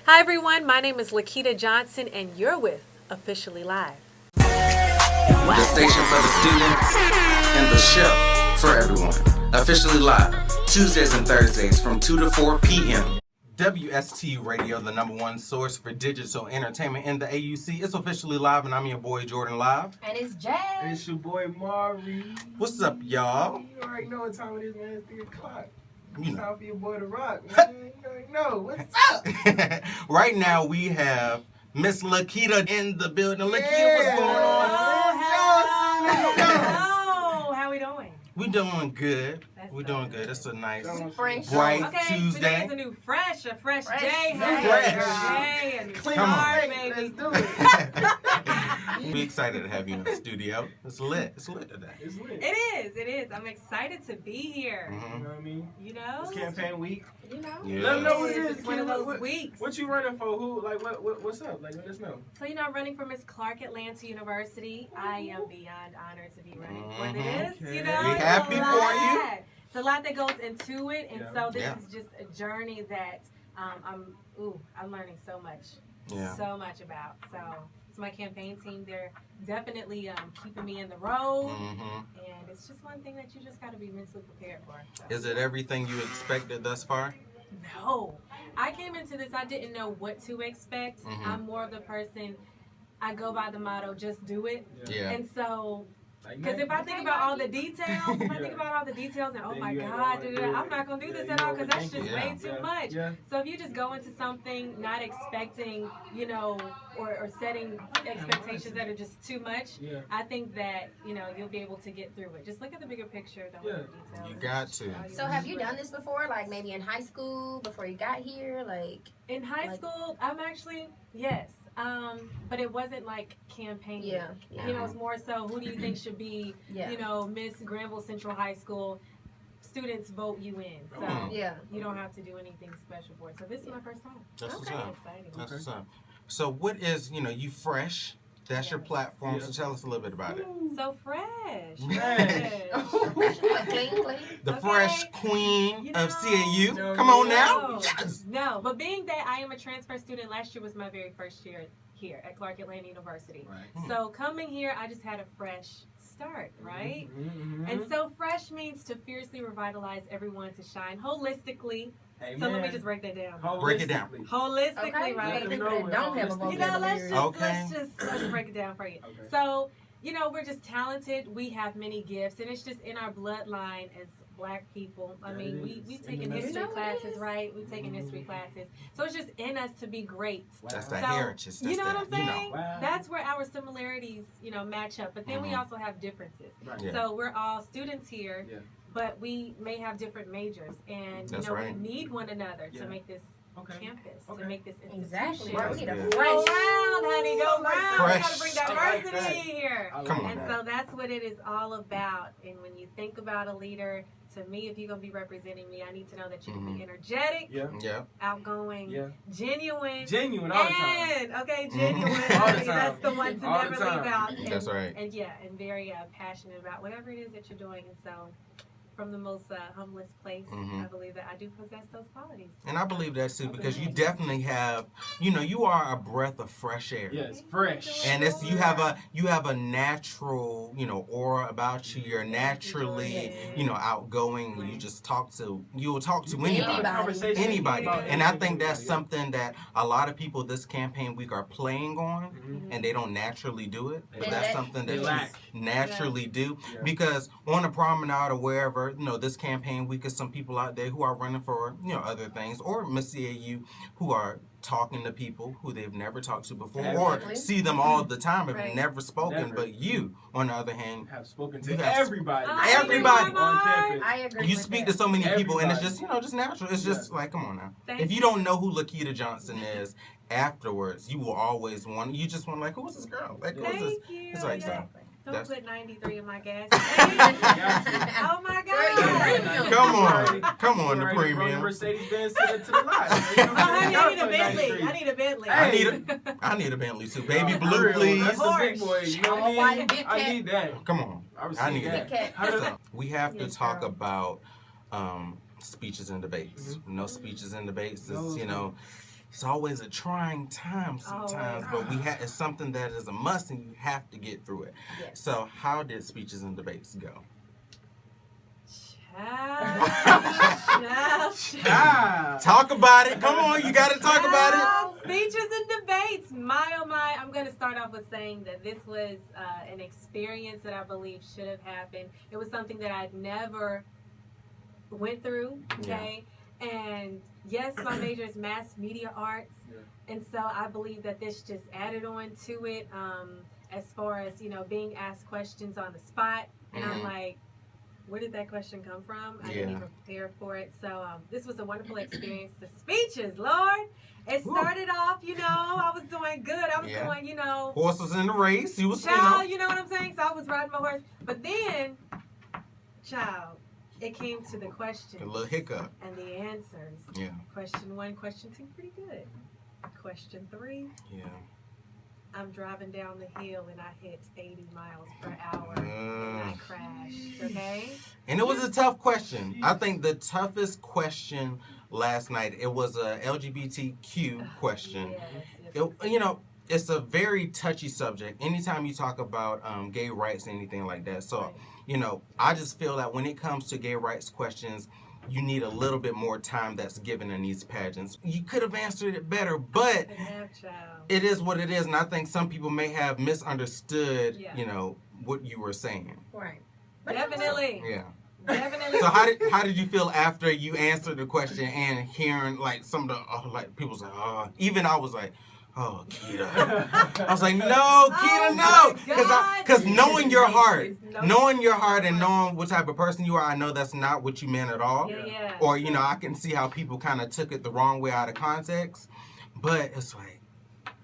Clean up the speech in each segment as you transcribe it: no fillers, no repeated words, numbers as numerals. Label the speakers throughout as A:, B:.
A: Hi everyone, my name is Lakeeda Johnson and you're with Officially Live.
B: The station for the students and the show for everyone. Officially Live, Tuesdays and Thursdays from 2 to 4 p.m.
C: WSTU Radio, the #1 source for digital entertainment in the AUC. It's Officially Live, and I'm your boy Jordan Live.
D: And it's Jay.
E: And it's your boy Mari.
C: What's up, y'all?
E: You already know what time it is, man. It's 3 o'clock.
C: You
E: It's
C: know.
E: time for your boy to rock, man. You already know. What's up?
C: Right now, we have Miss Lakeeda in the building. Lakeeda, what's going on?
A: Hello, how we doing?
C: We doing good.
A: That's
C: We doing good. It's a nice,
D: Fresh.
C: bright
A: Okay,
C: Tuesday.
A: today's a new fresh J.
C: Fresh.
A: Hey, a new
E: Clean
C: Come on.
A: start,
E: Let's
A: baby.
E: do it.
C: We excited to have you in the studio. It's lit. It's lit today.
E: It's lit.
A: It is. I'm excited to be here.
E: You know what I mean?
A: You know?
E: It's campaign week.
A: You know?
C: Yeah.
E: Let them know what it is.
A: It's one of those
E: What-
A: weeks.
E: What you running for? Who? Like, what's up? Like, let us know.
A: So, you know, I'm running for Miss Clark Atlanta University. I am beyond honored to be running for
C: Mhm.
A: this. You
E: Okay.
A: know,
C: We
A: it's a
C: happy for you.
A: lot. It's a lot that goes into it, and
E: Yeah.
A: so this
C: Yeah.
A: is just a journey that I'm learning so much,
C: Yeah.
A: so much about. So it's my campaign team. They're definitely keeping me in the road,
C: Mm-hmm.
A: and it's just one thing that you just got to be mentally prepared for. So.
C: Is it everything you expected thus far?
A: No, I came into this. I didn't know what to expect.
C: Mhm.
A: I'm more of the person. I go by the motto, just do it.
C: Yeah.
A: And so,
E: Like,
A: because if I think about all the details, and oh
E: Then
A: my
E: you ain't
A: God,
E: gonna do it.
A: I'm not gonna do
E: Yeah,
A: this
E: you
A: at all because that's
E: overthink
A: just
C: it.
A: way
C: Yeah.
A: too much.
E: Yeah.
A: So if you just go into something not expecting, you know, or setting expectations that are just too much,
E: Yeah.
A: I think that, you know, you'll be able to get through it. Just look at the bigger picture, don't look at the details.
C: You got to.
D: So have you done this before? Like maybe in high school before you got here? Like
A: In high
D: Like-
A: school, I'm actually, yes. But it wasn't like campaigning.
D: Yeah.
A: You know, it's more so who do you think should be,
D: Yeah.
A: you know, Miss Granville Central High School. Students vote you in. So
C: Mhm.
D: Yeah.
A: you don't have to do anything special for it. So this is my first time.
C: That's what's
D: Okay.
C: up.
A: Exciting.
C: That's what's up. So what is, you F.R.E.S.H? That's your
A: Yeah.
C: platform.
E: Yeah.
C: So tell us a little bit about it.
A: So fresh.
E: Fresh.
D: Like clean.
C: The
A: Okay.
C: F.R.E.S.H Queen
A: You
C: of
A: know,
C: CAU.
E: no,
C: Come on
E: no.
C: now. Yes.
A: No, but being that I am a transfer student, last year was my very first year here at Clark Atlanta University.
E: Right.
A: So coming here, I just had a fresh start, right?
E: Mm-hmm.
A: And so fresh means to fiercely revitalize everyone to shine holistically.
E: Amen.
A: So let me just break that down.
C: Break it down.
A: Holistically,
D: Okay.
A: right?
D: For people that don't have a
A: You know,
D: vocabulary.
A: let's break it down for you.
E: Okay.
A: So, you know, we're just talented. We have many gifts, and it's just in our bloodline as Black people. I
E: That
A: mean,
E: it
A: we've
E: is.
A: taken
E: You know
A: history
D: it
A: classes,
D: is.
A: right? We've taken history classes. So it's just in us to be great.
C: That's the
A: So,
C: heritage. That's
A: you know what I'm
C: the, you know.
A: saying?
E: Wow.
A: That's where our similarities, you know, match up. But then we
C: Mhm.
A: also have differences.
E: Right.
C: Yeah.
A: So we're all students here,
E: Yeah.
A: but we may have different majors, and
C: That's
A: you know
C: right.
A: we need one another
E: Yeah.
A: to make this
E: Okay.
A: campus,
E: Okay.
A: to make this institution.
D: Exactly.
C: Right.
D: We need
C: Yeah.
D: a
A: Go
D: fresh.
A: round, honey, go round. We gotta bring
C: Fresh.
E: I like
A: diversity
E: that.
A: here.
E: I like
C: Come on
A: And
C: now.
A: so that's what it is all about. And when you think about a leader, to me, if you're gonna be representing me, I need to know that you can
C: Mhm.
A: be energetic,
E: Yeah.
C: Yeah.
A: outgoing,
E: Yeah.
A: genuine.
E: Genuine all the time.
A: And okay,
C: Mhm.
A: genuine.
E: All the
A: Okay,
E: time.
A: that's the one to
E: All the
A: never
E: time.
A: leave out. And,
C: That's right.
A: And yeah, and very passionate about whatever it is that you're doing. And so, from the most humblest place,
C: Mhm.
A: I believe that I do possess those qualities.
C: And I believe that too because you definitely have, you know, you are a breath of fresh air.
E: Yes. Fresh.
C: And it's you have a natural, you know, aura about you. You're naturally, you know, outgoing. You'll talk to anybody.
D: Anybody.
C: Anybody.
E: About
C: And I think
E: anything,
C: that's
E: yeah.
C: something that a lot of people this campaign week are playing on
E: Mhm.
C: and they don't naturally do it. But
E: And
C: that's
D: that-
C: something
E: they
C: that
E: lack.
C: you naturally do.
E: Yeah.
C: Because on a promenade or wherever, you know, this campaign week is some people out there who are running for, you know, other things, or Miss CAU who are talking to people who they've never talked to before,
D: Definitely.
C: or see them all the time and
A: Right.
C: never spoken.
E: Never.
C: But you, on the other hand,
E: Have spoken
C: You
E: to
C: have-
E: everybody.
C: Everybody.
E: on campus.
D: I agree.
C: you
D: with
C: speak
D: that.
C: to so many people, and it's
E: Everybody.
C: just, you know, just natural. It's just
E: Yeah.
C: like, come on now.
A: Thank
C: If you
A: you.
C: don't know who Lakeeda Johnson is afterwards, you will always want. You just want like, who is this girl? Like, who is this?
A: Thank you.
C: It's like so.
A: Don't
C: That's-
A: put 93 in my gas.
E: Got you.
A: Oh my
D: Girl,
A: God.
C: Come on, come on, the
E: Right, run
C: premium.
E: Mercedes Benz to the lot.
A: Oh, honey, I need a Bentley. I need a Bentley.
E: Hey.
C: I need a Bentley too. Baby
E: For
C: blue,
E: real,
C: please.
E: That's the big boy. You know what I
D: All
E: mean?
D: white, big
E: I
D: cat.
E: need that.
C: Come on.
E: I,
C: I need
E: that.
D: that.
E: How does
C: So, we have to
A: Yes,
C: talk
A: girl.
C: about speeches and debates. No speeches and debates. It's,
E: No.
C: you know, it's always a trying time sometimes, but it's something that is a must and you have to get through it.
D: Yes.
C: So how did speeches and debates go?
E: Ah.
C: Talk about it. Come on, you got to talk about it.
A: Speeches and debates. My, oh my. I'm going to start off with saying that this was an experience that I believe should have happened. It was something that I'd never went through, okay? And yes, my major is mass media arts. And so I believe that this just added on to it as far as, being asked questions on the spot. And I'm like, where did that question come from? I didn't even prepare for it. So this was a wonderful experience. The speeches, Lord. It started off, I was doing good. I was doing,
C: Horse was in the race. You was,
A: child, you know what I'm saying? So I was riding my horse. But then, child, it came to the questions.
C: a little hiccup.
A: And the answers.
C: Yeah.
A: Question 1, question 2, pretty good. Question 3.
C: Yeah.
A: I'm driving down the hill and I hit 80 miles per hour and I crashed, okay?
C: And it was a tough question. I think the toughest question last night, it was a LGBTQ question.
A: Yes.
C: It's a very touchy subject. Anytime you talk about gay rights, anything like that. So, I just feel that when it comes to gay rights questions, you need a little bit more time that's given in these pageants. You could have answered it better, but it is what it is. And I think some people may have misunderstood, what you were saying.
D: Right.
A: Definitely.
C: Yeah.
A: Definitely.
C: So how did you feel after you answered the question and hearing like some of the people say, even I was like, oh, Keita. I was like, no, Keita, no. Because knowing your heart and knowing what type of person you are, I know that's not what you meant at all.
A: Yeah.
C: Or, I can see how people kind of took it the wrong way out of context. But it's like,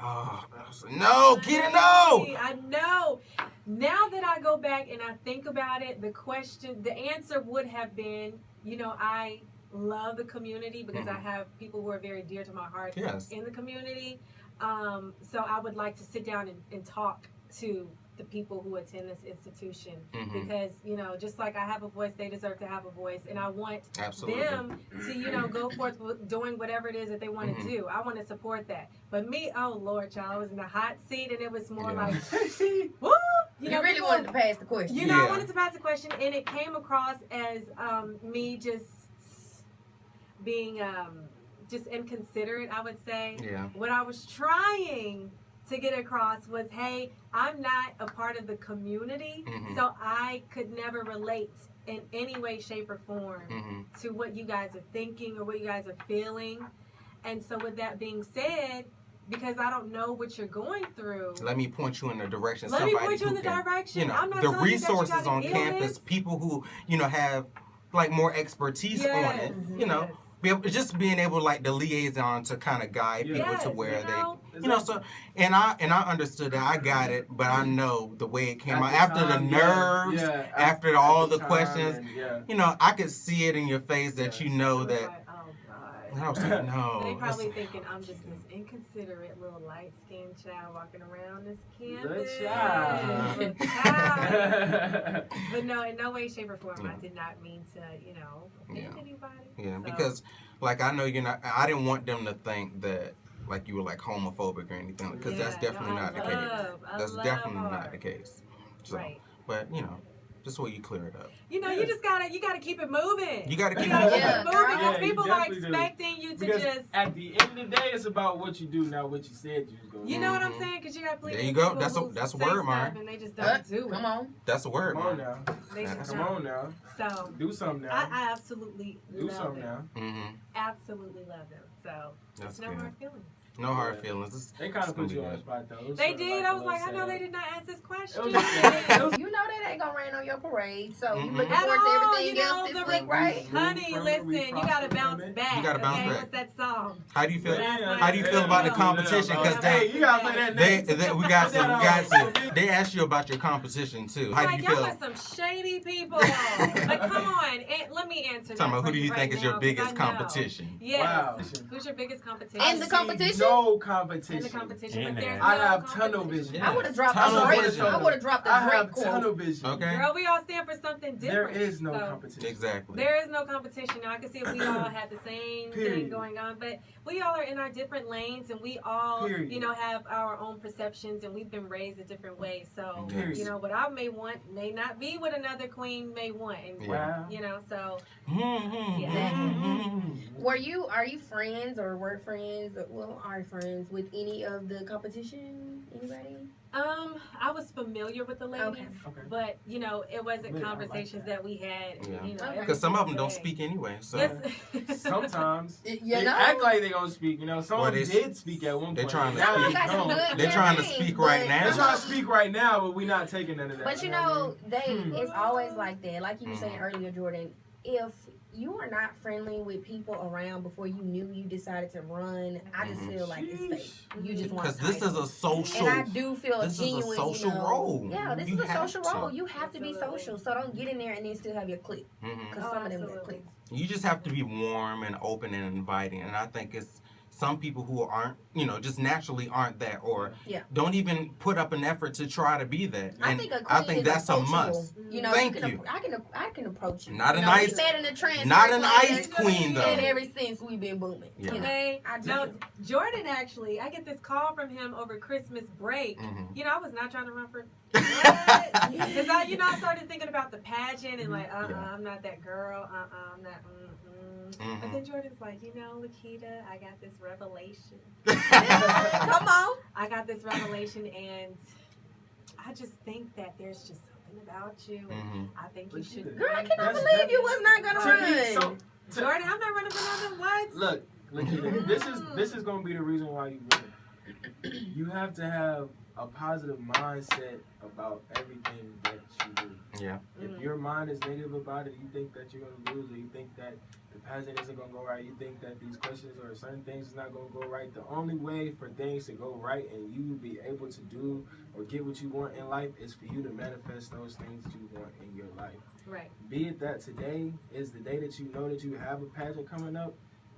C: I was like, no, Keita, no.
A: I know. Now that I go back and I think about it, the answer would have been, I love the community because I have people who are very dear to my heart in the community. So I would like to sit down and talk to the people who attend this institution because, just like I have a voice, they deserve to have a voice. And I want them to, go forth doing whatever it is that they want to do. I want to support that. But me, oh, Lord, child, I was in the hot seat and it was more like, woo!
D: You really wanted to pass the question.
A: I wanted to pass the question and it came across as me just being... just inconsiderate, I would say.
C: Yeah.
A: What I was trying to get across was, hey, I'm not a part of the community, so I could never relate in any way, shape, or form to what you guys are thinking or what you guys are feeling. And so with that being said, because I don't know what you're going through.
C: Let me point you in the direction.
A: I'm not
C: the
A: telling
C: resources
A: you that
C: on
A: you
C: campus, people who, have like more expertise on it, being able to liaison to kind of guide people to where so and I understood that. I got it, but I know the way it came out after the nerves, after all the questions, I could see it in your face that that. I was like, no.
A: They probably thinking I'm just this inconsiderate little light-skinned child walking around this campus.
E: Good
A: child. But no, in no way, shape, or form, I did not mean to, offend anybody.
C: Yeah, because, I know you're not, I didn't want them to think that, you were, homophobic or anything, because that's definitely not the case. That's definitely not the case. So,
A: right.
C: But, just so you clear it up.
A: You just gotta keep it moving.
C: You gotta keep it moving.
A: Because people are expecting you to just.
E: At the end of the day, it's about what you do, not what you said you was going to do.
A: You know what I'm saying? Because you got plenty.
C: There you go. That's a word, Myron.
A: And they just don't do it.
D: Come on.
C: That's a word.
E: Come on now.
A: Come
E: on now.
A: So
E: do something now.
A: I absolutely
E: do
A: love
E: something
A: them.
E: now.
A: Absolutely love them. So
C: that's
A: no hard feelings.
C: No hard feelings.
E: They kind of put you on the spot though.
A: They did. I was like, I know they did not ask this question.
D: You know that ain't gonna rain on your parade, so you looking forward to everything else this week, right?
A: Honey, listen, you gotta bounce back.
C: You gotta bounce back.
A: What's that song?
C: How do you feel? How do you feel about the competition? Because
E: you gotta play that.
C: We got to. They asked you about your competition too. How do you feel?
A: Y'all are some shady people. Like, come on, let me answer.
C: Talking about who do you think is your biggest competition?
A: Yes.
E: Wow.
A: Who's your biggest competition.
D: And the competition?
E: No competition.
A: And the competition.
F: And
A: But there's
E: I
A: no
E: have tunnel
A: competition.
E: vision.
D: I would have dropped
C: Tunnel
D: the
C: vision.
D: I would have dropped the
E: I
D: great
E: have tunnel
D: quote.
E: vision.
C: Okay.
A: Girl, we all stand for something
E: There
A: different.
E: is no
A: so
E: competition.
C: Exactly.
A: There is no competition. Now, I can see if we all had the same thing
E: Period.
A: going on, but we all are in our different lanes, and we all,
E: Period.
A: you know, have our own perceptions, and we've been raised a different way. So,
E: Period.
A: you know, what I may want may not be what another queen may want, and
E: Wow.
A: you know, so
D: Are you friends or were friends? Well, are friends with any of the competition? Anybody?
A: I was familiar with the ladies,
E: Okay.
A: but you know, it wasn't
E: Really, I like
A: conversations that we had.
C: Yeah.
A: You know,
D: Okay.
A: every
C: Because some of them
A: single
C: don't
A: day.
C: speak anyway. So
A: Yes.
E: Sometimes
D: You
E: they
D: know?
E: act like they gonna speak. You know, some
C: Well,
E: of them
C: they-
E: did speak at one
C: they
E: point.
C: trying to
E: Now
D: Some
C: speak.
E: they
D: got some
E: don't.
D: good
C: They're trying to
D: names,
C: speak
D: but
C: right now.
E: They're
D: some-
E: trying to speak right now, but we're not taking none of that.
D: But you
E: what I
D: know,
E: mean?
D: it's always like that. Like you were saying earlier, Jordan, if you are not friendly with people around before you knew you decided to run, I just feel like it's fake. You just want
C: because this is a social.
D: and I do feel
C: this is a
D: genuine,
C: social
D: you know,
C: role.
D: Yeah, this
C: You
D: is a
C: have
D: social
C: to.
D: role. You have to be
A: Absolutely.
D: social. So don't get in there and then still have your clique.
C: Mhm.
D: Because
A: Oh,
D: some of them got
A: absolutely.
D: cliques.
C: You just have to be warm and open and inviting. And I think it's some people who aren't, you know, just naturally aren't that, or
D: Yeah.
C: don't even put up an effort to try to be that.
D: I
C: And
D: think a
C: I
D: queen
C: think
D: is
C: that's a
D: approachable.
C: must.
D: You know,
C: Thank
D: you can,
C: you.
D: I can approach you.
C: Not
D: you
C: an
D: know,
C: ice-
D: we met in the transfer
C: Not an
D: class,
C: ice queen though.
D: And ever since we've been booming.
C: Yeah.
D: You know,
A: Okay.
D: I just,
A: No, Jordan actually, I get this call from him over Christmas break.
C: Mhm.
A: You know, I was not trying to run for because I started thinking about the pageant and like,
C: Yeah.
A: I'm not that girl. I'm not.
C: Mhm.
A: But then Jordan's like, you know, Lakeeda, I got this revelation.
D: come on.
A: I got this revelation, and I just think that there's just something about you. And
C: Mhm.
A: I think you should.
D: Girl, I
A: run
D: cannot
A: for-
D: believe you was not gonna
E: To me,
D: run.
A: Jordan, I'm not running for nothing. What?
E: Look, Lakeeda, this is gonna be the reason why you win. You have to have a positive mindset about everything that you do.
C: Yeah.
E: If your mind is negative about it, you think that you're gonna lose, or you think that the pageant isn't gonna go right, you think that these questions or certain things is not gonna go right. The only way for things to go right and you be able to do or get what you want in life is for you to manifest those things that you want in your life.
A: Right.
E: Be it that today is the day that you know that you have a pageant coming up,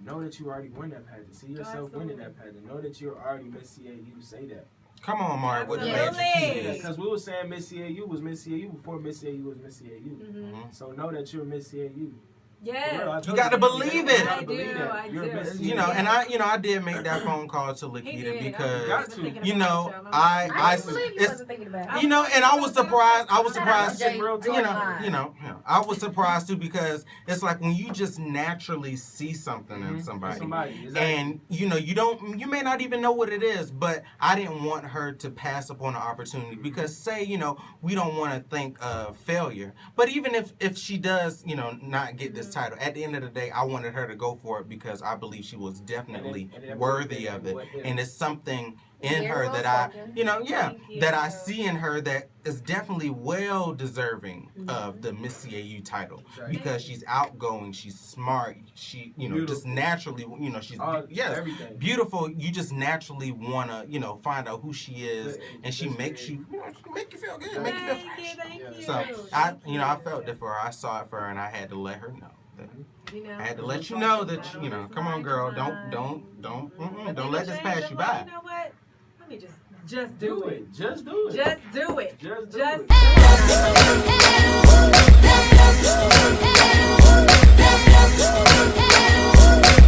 E: know that you already won that pageant. See yourself winning that pageant. Know that you're already Miss CAU. Say that.
C: Come on, Mark, with the
A: Absolutely.
C: magic keys.
E: Because we were saying Miss CAU was Miss CAU before Miss CAU was Miss CAU.
A: Mm-hmm.
E: So know that you're Miss CAU.
A: Yes.
E: For real, I
C: You
E: told
C: gotta
E: you,
C: believe it.
E: You gotta
A: I
E: believe
A: do,
E: that.
A: I
E: You're
A: do.
E: Miss
C: You know,
E: CAU.
C: and I did make that phone call to
A: He
C: Lakeeda
A: did.
C: because
E: Got to.
C: you know, I
D: I believe you
C: it's,
D: wasn't thinking about it.
C: you know, and I was surprised. I was surprised.
D: Jay,
E: real
C: You
E: talk.
C: know, I was surprised too because it's like when you just naturally see something in somebody,
E: Exactly.
C: and you know, you may not even know what it is, but I didn't want her to pass upon an opportunity because say, you know, we don't want to think of failure, but even if she does, you know, not get this title, at the end of the day, I wanted her to go for it because I believe she was definitely
E: And it-
C: worthy of it,
E: what if-
C: and it's something in
D: Very
C: her
D: well
C: that I,
D: spoken.
C: you know, yeah,
A: Thank you.
C: that I see in her that is definitely well deserving of the Miss CAU title
E: Right.
C: because she's outgoing, she's smart, she, you know, just
E: Beautiful.
C: naturally, you know, she's yes,
E: everything.
C: beautiful. You just naturally wanna, you know, find out who she is,
E: Good.
C: and she
E: That's
C: makes
E: great.
C: you, you know, she make you feel good, make you feel
A: Thank
C: fresh.
A: you, thank you.
C: So I, you know, I felt it for her. I saw it for her, and I had to let her know. That,
A: You know,
C: I had to let you know that you know. Come on, girl, don't let this pass you by.
A: You know what? Let me just
E: Do it. Just do it.
A: Just do it.
E: Just do
A: Just
E: it.
A: do it.